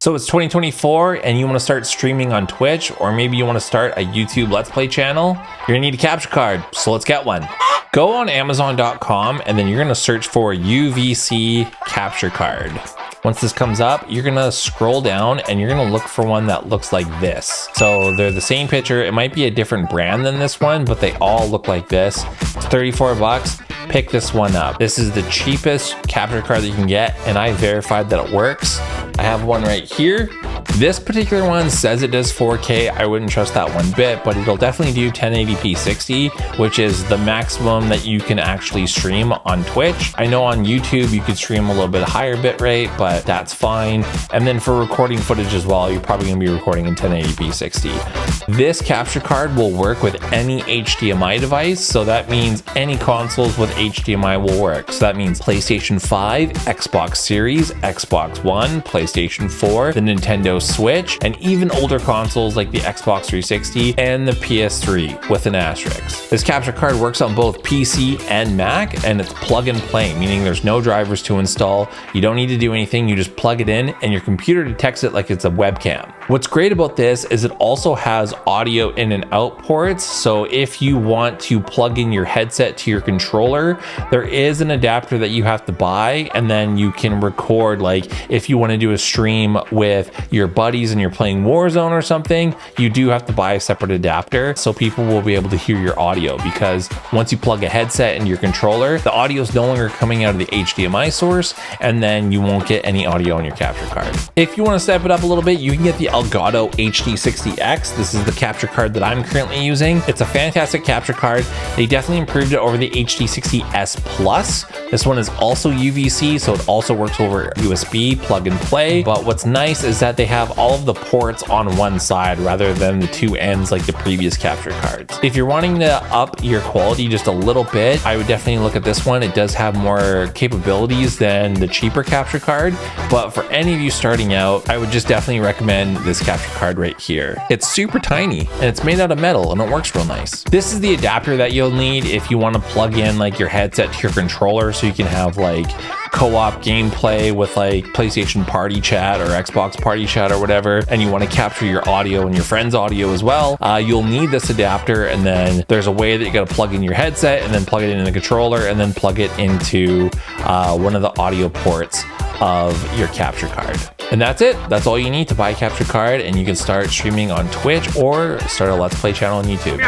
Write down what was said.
So it's 2024 and you want to start streaming on Twitch, or maybe you want to start a YouTube Let's Play channel. You're gonna need a capture card, so let's get one. Go on Amazon.com and then you're gonna search for UVC capture card. Once this comes up, you're gonna scroll down and you're gonna look for one that looks like this. So they're the same picture. It might be a different brand than this one, but they all look like this. It's 34 bucks. Pick this one up. This is the cheapest capture card that you can get, and I verified that it works. I have one right here. This particular one says it does 4K. I wouldn't trust that one bit, but it'll definitely do 1080p 60, which is the maximum that you can actually stream on Twitch. I know on YouTube you could stream a little bit higher bit rate, but that's fine. And then for recording footage as well, you're probably gonna be recording in 1080p 60. This capture card will work with any HDMI device, so that means any consoles with HDMI will work. So that means PlayStation 5, Xbox Series, Xbox One, PlayStation 4, the Nintendo Switch, and even older consoles like the Xbox 360 and the PS3 with an asterisk. This capture card works on both PC and Mac, and it's plug and play, meaning there's no drivers to install. You don't need to do anything. You just plug it in and your computer detects it like it's a webcam. What's great about this is it also has audio in and out ports. So if you want to plug in your headset to your controller, there is an adapter that you have to buy, and then you can record, like if you want to do a stream with your buddies and you're playing Warzone or something, you do have to buy a separate adapter so people will be able to hear your audio, because once you plug a headset into your controller, the audio is no longer coming out of the HDMI source, and then you won't get any audio on your capture card. If you want to step it up a little bit, you can get the Elgato HD60X. This is the capture card that I'm currently using. It's a fantastic capture card. They definitely improved it over the HD60S Plus. This one is also UVC, so it also works over USB plug and play. But what's nice is that they have all of the ports on one side rather than the two ends like the previous capture cards. If you're wanting to up your quality just a little bit, I would definitely look at this one. It does have more capabilities than the cheaper capture card, but for any of you starting out, I would just definitely recommend this capture card right here. It's super tiny and it's made out of metal and it works real nice. This is the adapter that you'll need if you want to plug in like your headset to your controller, so you can have like co-op gameplay with like PlayStation Party Chat or Xbox Party Chat or whatever, and you want to capture your audio and your friend's audio as well. You'll need this adapter, and then there's a way that you got to plug in your headset and then plug it into the controller and then plug it into one of the audio ports of your capture card. And that's it. That's all you need to buy a capture card, and you can start streaming on Twitch or start a Let's Play channel on YouTube.